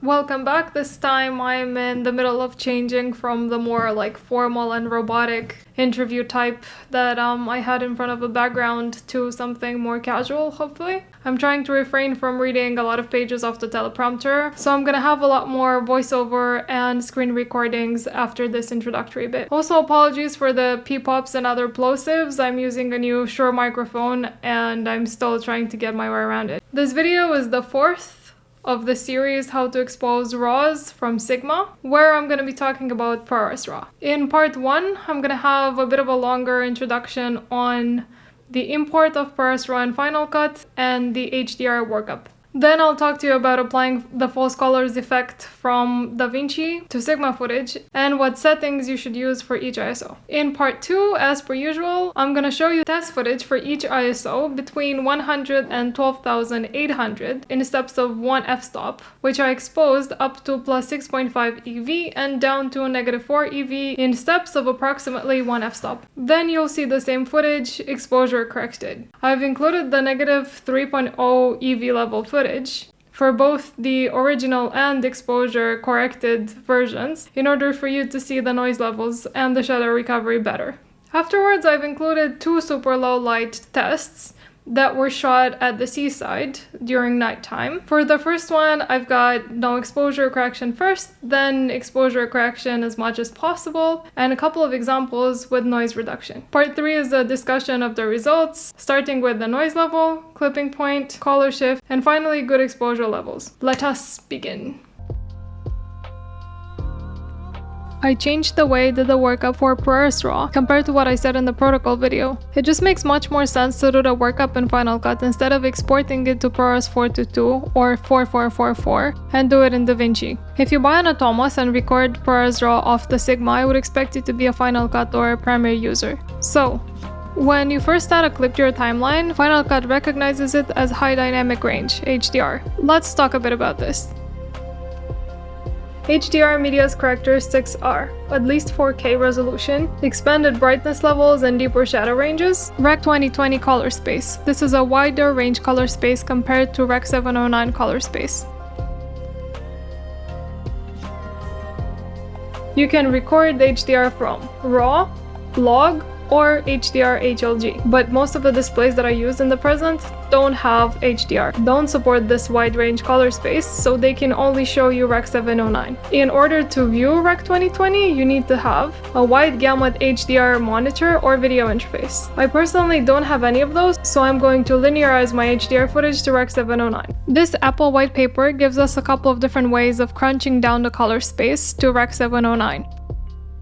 Welcome back. This time I'm in the middle of changing from the more like formal and robotic interview type that I had in front of a background to something more casual, hopefully. I'm trying to refrain from reading a lot of pages off the teleprompter, so I'm gonna have a lot more voiceover and screen recordings after this introductory bit. Also, apologies for the peep-pops and other plosives. I'm using a new Shure microphone and I'm still trying to get my way around it. This video is the fourth of the series How to Expose RAWs from Sigma, where I'm going to be talking about ProResRAW. In part 1, I'm going to have a bit of a longer introduction on the import of ProResRAW in Final Cut and the HDR workup. Then I'll talk to you about applying the false colors effect from DaVinci to Sigma footage and what settings you should use for each ISO. In part 2, as per usual, I'm gonna show you test footage for each ISO between 100 and 12,800 in steps of 1 f-stop, which I exposed up to plus 6.5 EV and down to negative 4 EV in steps of approximately 1 f-stop. Then you'll see the same footage, exposure corrected. I've included the negative 3.0 EV level footage for both the original and exposure corrected versions in order for you to see the noise levels and the shadow recovery better. Afterwards, I've included 2 super low light tests that were shot at the seaside during nighttime. For the first one, I've got no exposure correction first, then exposure correction as much as possible, and a couple of examples with noise reduction. Part 3 is a discussion of the results, starting with the noise level, clipping point, color shift, and finally good exposure levels. Let us begin. I changed the way I did the workup for ProResRAW compared to what I said in the protocol video. It just makes much more sense to do the workup in Final Cut instead of exporting it to ProRes 422 or 4444 and do it in DaVinci. If you buy an Atomos and record ProResRAW off the Sigma, I would expect it to be a Final Cut or a primary user. So, when you first add a clip to your timeline, Final Cut recognizes it as High Dynamic Range, HDR. Let's talk a bit about this. HDR media's characteristics are at least 4K resolution, expanded brightness levels and deeper shadow ranges, Rec 2020 color space. This is a wider range color space compared to Rec 709 color space. You can record HDR from RAW, log, or HDR HLG, but most of the displays that I use in the present don't have HDR, don't support this wide range color space, so they can only show you Rec 709. In order to view Rec 2020, you need to have a wide gamut HDR monitor or video interface. I personally don't have any of those, so I'm going to linearize my HDR footage to Rec 709. This Apple white paper gives us a couple of different ways of crunching down the color space to Rec 709.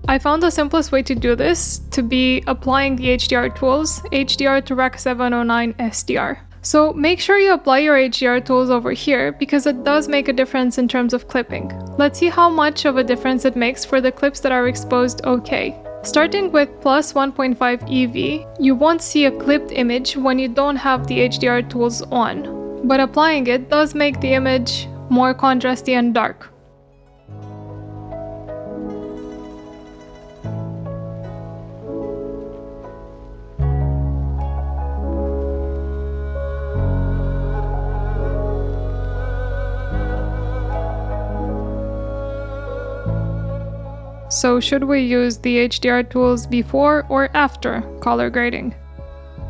I found the simplest way to do this to be applying the HDR tools, HDR to Rec 709 SDR. So make sure you apply your HDR tools over here because it does make a difference in terms of clipping. Let's see how much of a difference it makes for the clips that are exposed okay. Starting with plus 1.5 EV, you won't see a clipped image when you don't have the HDR tools on, but applying it does make the image more contrasty and dark. So should we use the HDR tools before or after color grading?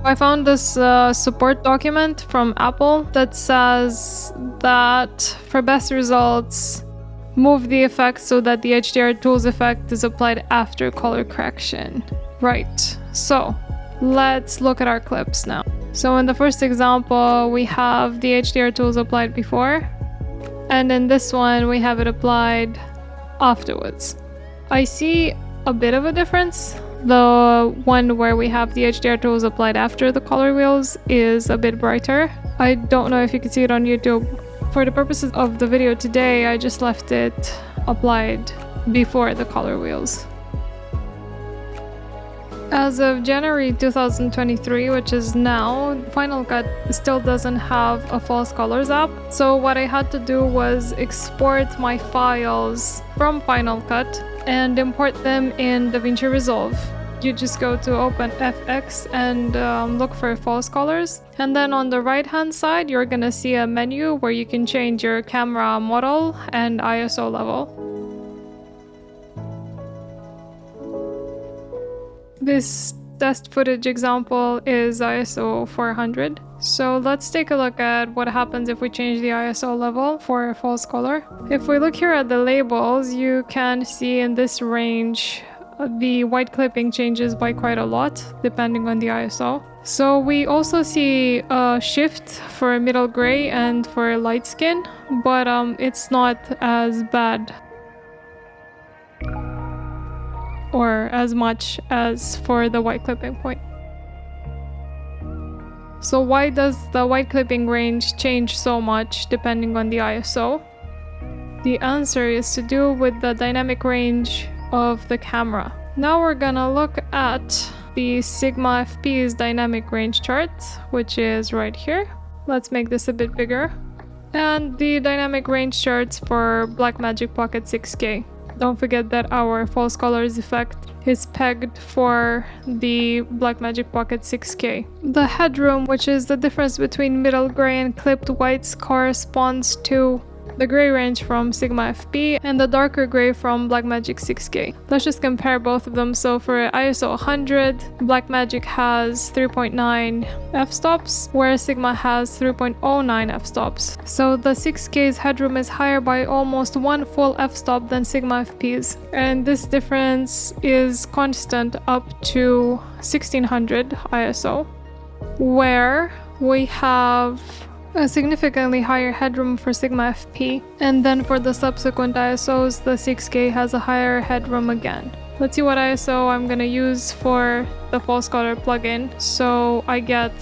I found this support document from Apple that says that for best results, move the effect so that the HDR tools effect is applied after color correction. Right, so let's look at our clips now. So in the first example, we have the HDR tools applied before, and in this one, we have it applied afterwards. I see a bit of a difference. The one where we have the HDR tools applied after the color wheels is a bit brighter. I don't know if you can see it on YouTube. For the purposes of the video today, I just left it applied before the color wheels. As of January 2023, which is now, Final Cut still doesn't have a false colors app. So what I had to do was export my files from Final Cut and import them in DaVinci Resolve you just go to OpenFX and look for false colors. And then on the right hand side, you're gonna see a menu where you can change your camera model and ISO level. This test footage example is ISO 400. So let's take a look at what happens if we change the ISO level for a false color. If we look here at the labels, you can see in this range the white clipping changes by quite a lot depending on the ISO. So we also see a shift for middle gray and for light skin, but it's not as bad or as much as for the white clipping point. So why does the white clipping range change so much depending on the ISO? The answer is to do with the dynamic range of the camera. Now we're gonna look at the Sigma FP's dynamic range chart, which is right here. Let's make this a bit bigger. And the dynamic range charts for Blackmagic Pocket 6K. Don't forget that our false colors effect is pegged for the Blackmagic Pocket 6K. The headroom, which is the difference between middle gray and clipped whites, corresponds to the gray range from Sigma FP and the darker gray from Blackmagic 6K. Let's just compare both of them. So for ISO 100, Blackmagic has 3.9 f-stops, whereas Sigma has 3.09 f-stops. So the 6K's headroom is higher by almost 1 full f-stop than Sigma FP's. And this difference is constant up to 1600 ISO, where we have a significantly higher headroom for Sigma FP, and then for the subsequent ISOs, the 6K has a higher headroom again. Let's see what ISO I'm gonna use for the false color plugin so I get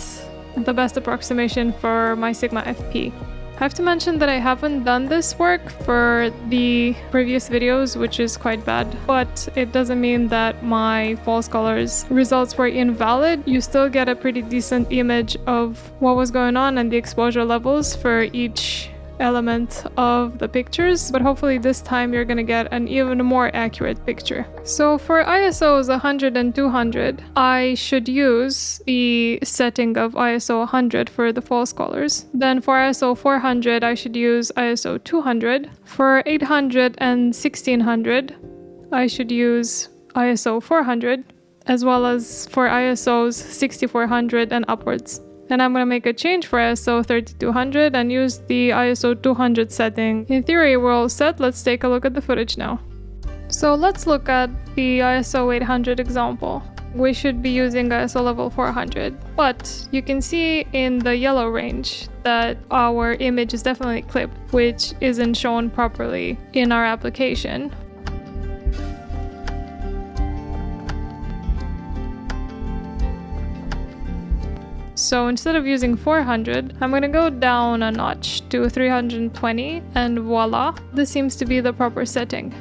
the best approximation for my Sigma FP. I have to mention that I haven't done this work for the previous videos, which is quite bad, but it doesn't mean that my false colors results were invalid. You still get a pretty decent image of what was going on and the exposure levels for each element of the pictures, but hopefully this time you're gonna get an even more accurate picture. So for ISOs 100 and 200, I should use the setting of ISO 100 for the false colors. Then for ISO 400, I should use ISO 200. For 800 and 1600, I should use ISO 400, as well as for ISOs 6400 and upwards. And I'm going to make a change for ISO 3200 and use the ISO 200 setting. In theory, we're all set. Let's take a look at the footage now. So let's look at the ISO 800 example. We should be using ISO level 400, but you can see in the yellow range that our image is definitely clipped, which isn't shown properly in our application. So instead of using 400, I'm going to go down a notch to 320 and voila, this seems to be the proper setting.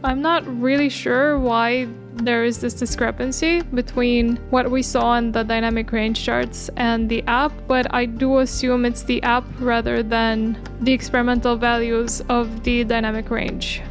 I'm not really sure why there is this discrepancy between what we saw in the dynamic range charts and the app, but I do assume it's the app rather than the experimental values of the dynamic range.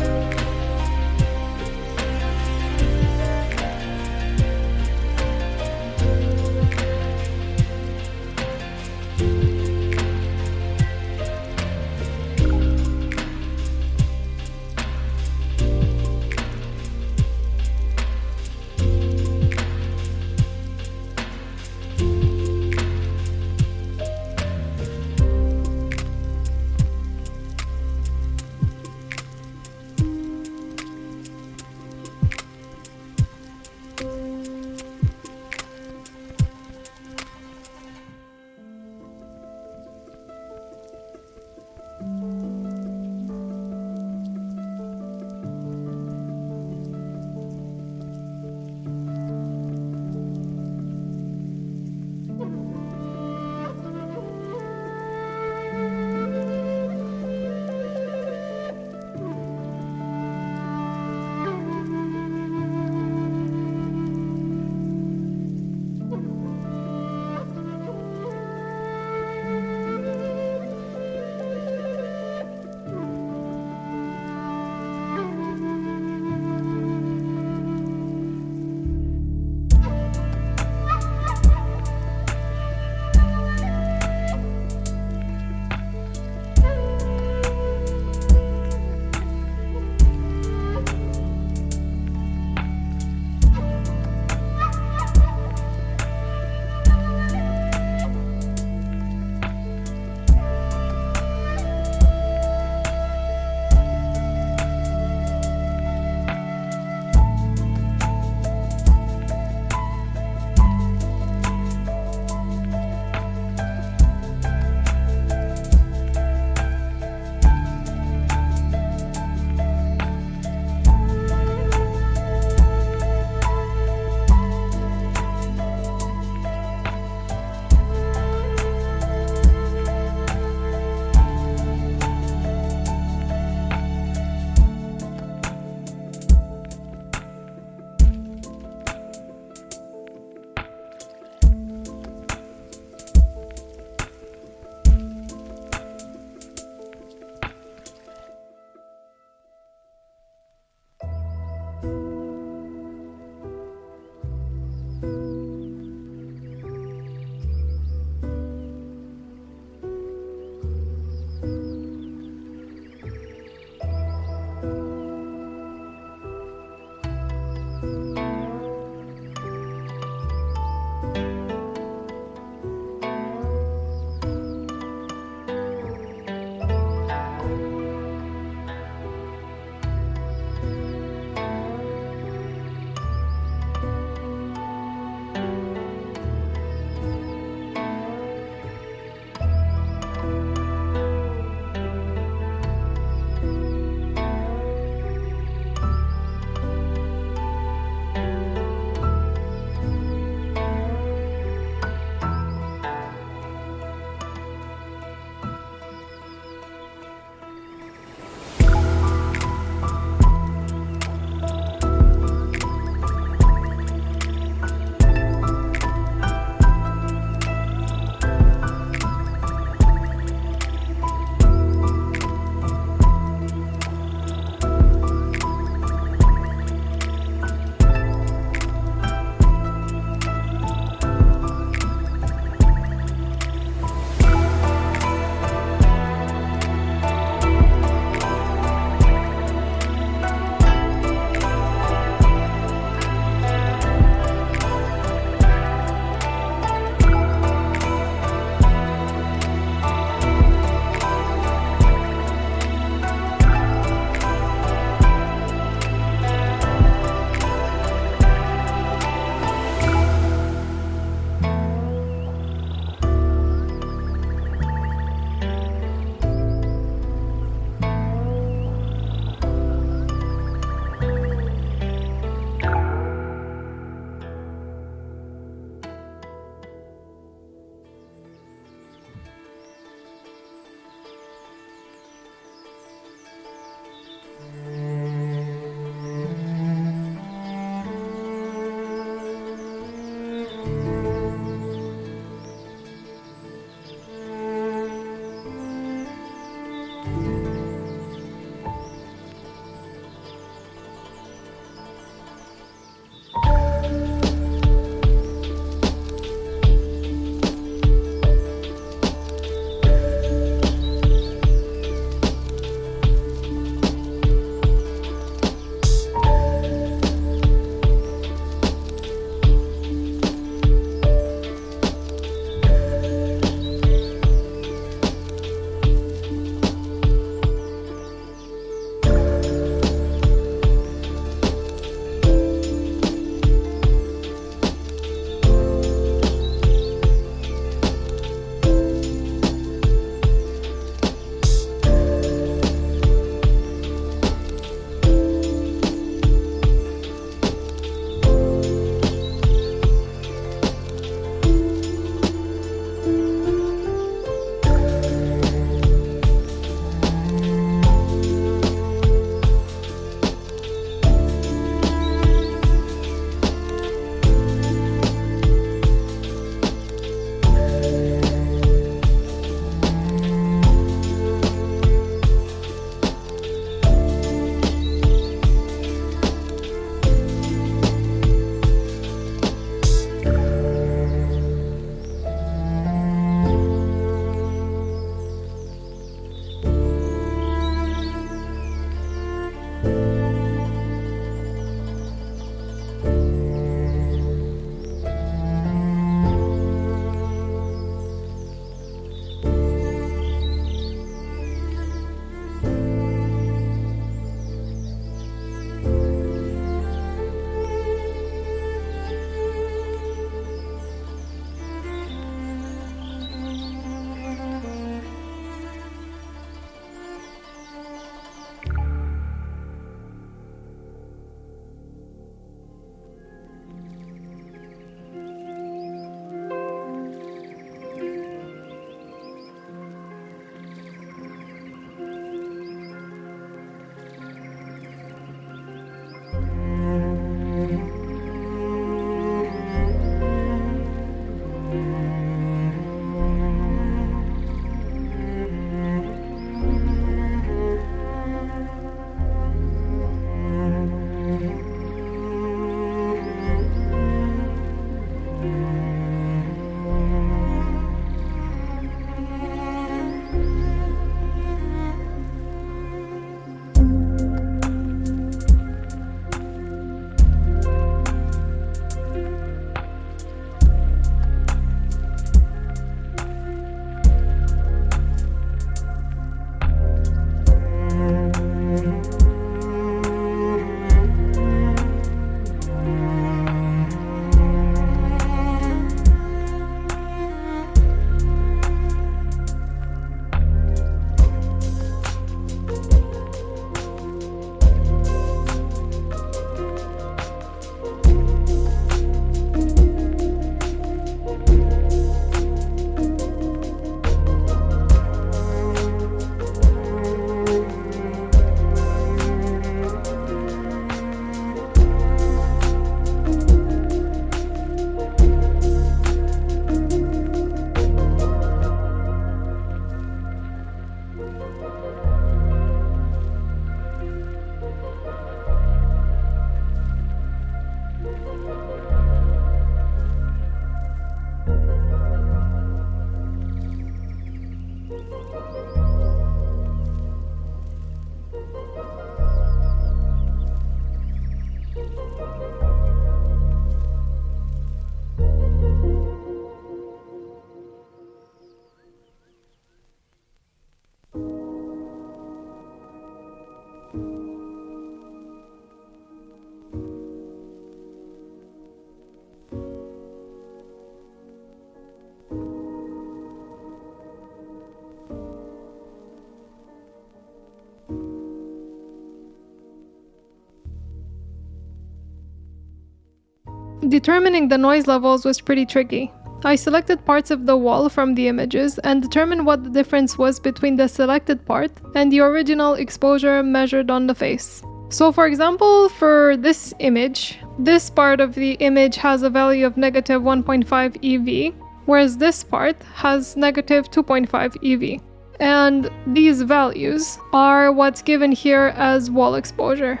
Determining the noise levels was pretty tricky. I selected parts of the wall from the images and determined what the difference was between the selected part and the original exposure measured on the face. So for example, for this image, this part of the image has a value of negative 1.5 EV, whereas this part has negative 2.5 EV. And these values are what's given here as wall exposure.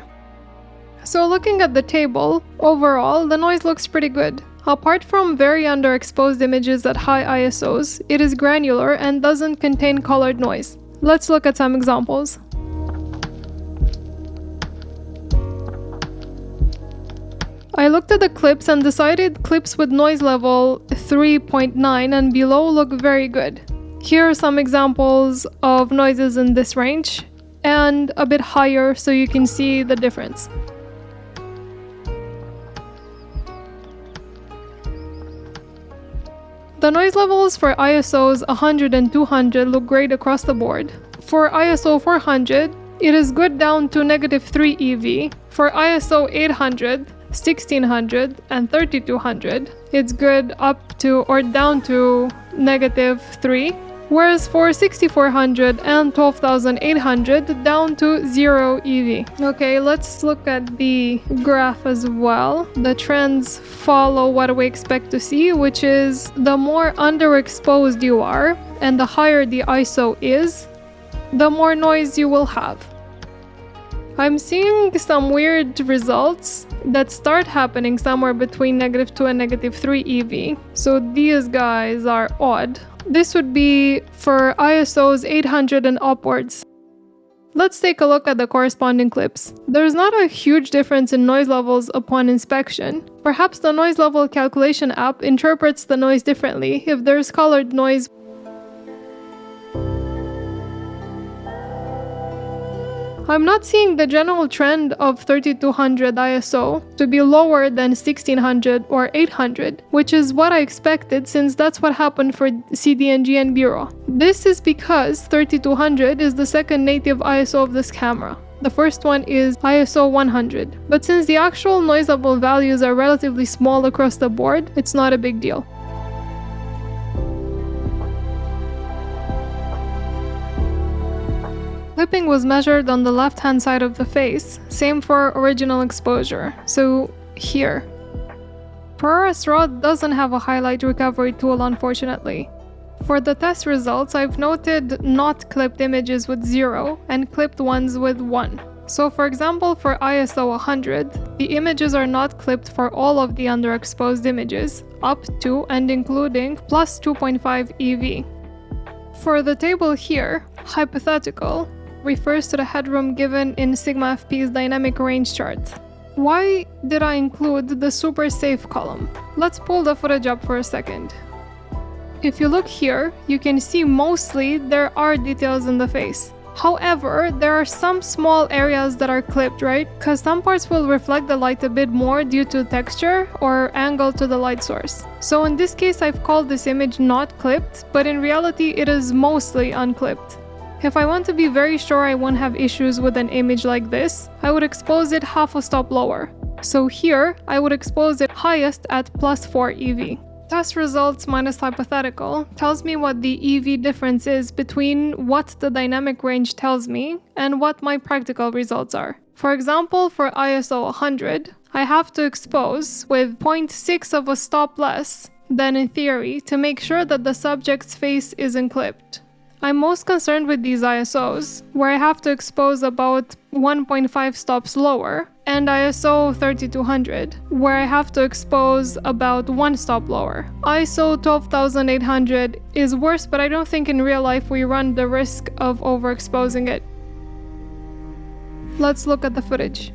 So looking at the table, overall, the noise looks pretty good. Apart from very underexposed images at high ISOs, it is granular and doesn't contain colored noise. Let's look at some examples. I looked at the clips and decided clips with noise level 3.9 and below look very good. Here are some examples of noises in this range, and a bit higher so you can see the difference. The noise levels for ISOs 100 and 200 look great across the board. For ISO 400, it is good down to negative 3 EV. For ISO 800, 1600 and 3200, it's good up to or down to negative 3, whereas for 6400 and 12800 down to 0 EV. Okay, let's look at the graph as well. The trends follow what we expect to see, which is the more underexposed you are and the higher the ISO is, the more noise you will have. I'm seeing some weird results that start happening somewhere between negative 2 and negative 3 EV. So these guys are odd. This would be for ISOs 800 and upwards. Let's take a look at the corresponding clips. There's not a huge difference in noise levels upon inspection. Perhaps the noise level calculation app interprets the noise differently if there's colored noise. I'm not seeing the general trend of 3200 ISO to be lower than 1600 or 800, which is what I expected since that's what happened for CDNG and B-RAW. This is because 3200 is the second native ISO of this camera. The first one is ISO 100, but since the actual noise level values are relatively small across the board, it's not a big deal. Clipping was measured on the left-hand side of the face, same for original exposure, so here. ProResRAW doesn't have a highlight recovery tool, unfortunately. For the test results, I've noted not clipped images with 0 and clipped ones with 1. So for example, for ISO 100, the images are not clipped for all of the underexposed images, up to and including plus 2.5 EV. For the table here, hypothetical refers to the headroom given in Sigma FP's dynamic range chart. Why did I include the super safe column? Let's pull the footage up for a second. If you look here, you can see mostly there are details in the face. However, there are some small areas that are clipped, right? Because some parts will reflect the light a bit more due to texture or angle to the light source. So in this case, I've called this image not clipped, but in reality, it is mostly unclipped. If I want to be very sure I won't have issues with an image like this, I would expose it half a stop lower. So here, I would expose it highest at plus 4 EV. Test results minus hypothetical tells me what the EV difference is between what the dynamic range tells me and what my practical results are. For example, for ISO 100, I have to expose with 0.6 of a stop less than in theory to make sure that the subject's face isn't clipped. I'm most concerned with these ISOs, where I have to expose about 1.5 stops lower, and ISO 3200, where I have to expose about 1 stop lower. ISO 12800 is worse, but I don't think in real life we run the risk of overexposing it. Let's look at the footage.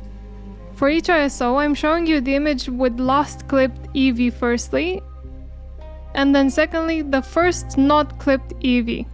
For each ISO, I'm showing you the image with last clipped EV firstly, and then secondly, the first not clipped EV.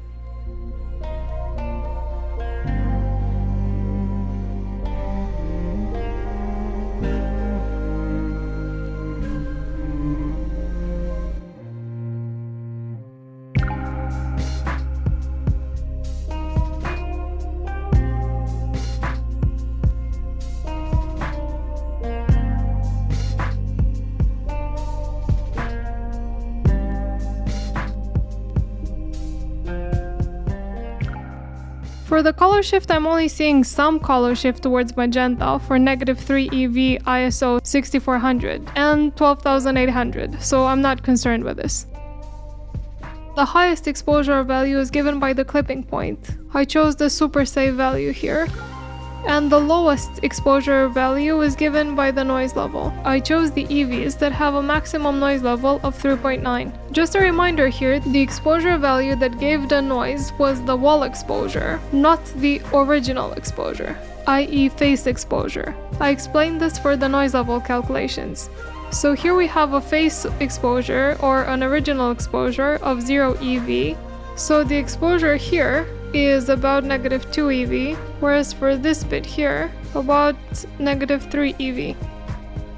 For the color shift, I'm only seeing some color shift towards magenta for -3 EV ISO 6400 and 12800, so I'm not concerned with this. The highest exposure value is given by the clipping point. I chose the super save value here. And the lowest exposure value is given by the noise level. I chose the EVs that have a maximum noise level of 3.9. Just a reminder here, the exposure value that gave the noise was the wall exposure, not the original exposure, i.e. face exposure. I explained this for the noise level calculations. So here we have a face exposure or an original exposure of 0 EV. So the exposure here is about -2 EV, whereas for this bit here, about -3 EV.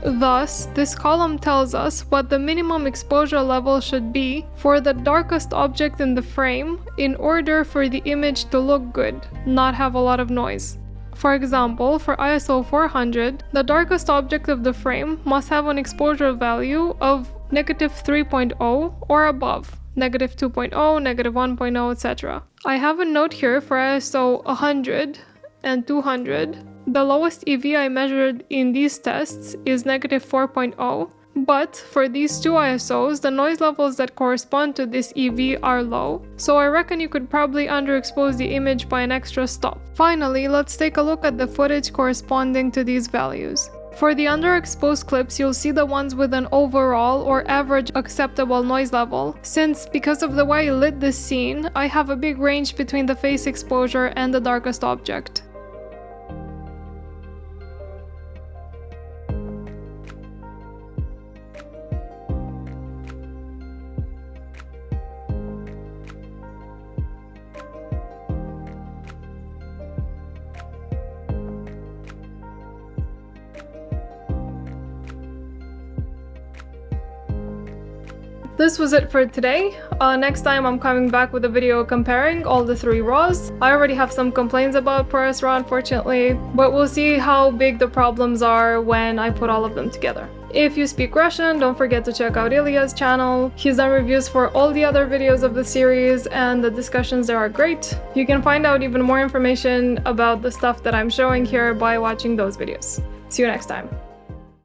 Thus, this column tells us what the minimum exposure level should be for the darkest object in the frame in order for the image to look good, not have a lot of noise. For example, for ISO 400, the darkest object of the frame must have an exposure value of -3.0 or above. -2.0, -1.0, etc. I have a note here for ISO 100 and 200. The lowest EV I measured in these tests is -4.0, but for these two ISOs, the noise levels that correspond to this EV are low, so I reckon you could probably underexpose the image by an extra stop. Finally, let's take a look at the footage corresponding to these values. For the underexposed clips, you'll see the ones with an overall or average acceptable noise level, since because of the way I lit this scene, I have a big range between the face exposure and the darkest object. This was it for today. Next time I'm coming back with a video comparing all the three RAWs. I already have some complaints about ProResRAW, unfortunately, but we'll see how big the problems are when I put all of them together. If you speak Russian, don't forget to check out Ilya's channel. He's done reviews for all the other videos of the series and the discussions there are great. You can find out even more information about the stuff that I'm showing here by watching those videos. See you next time.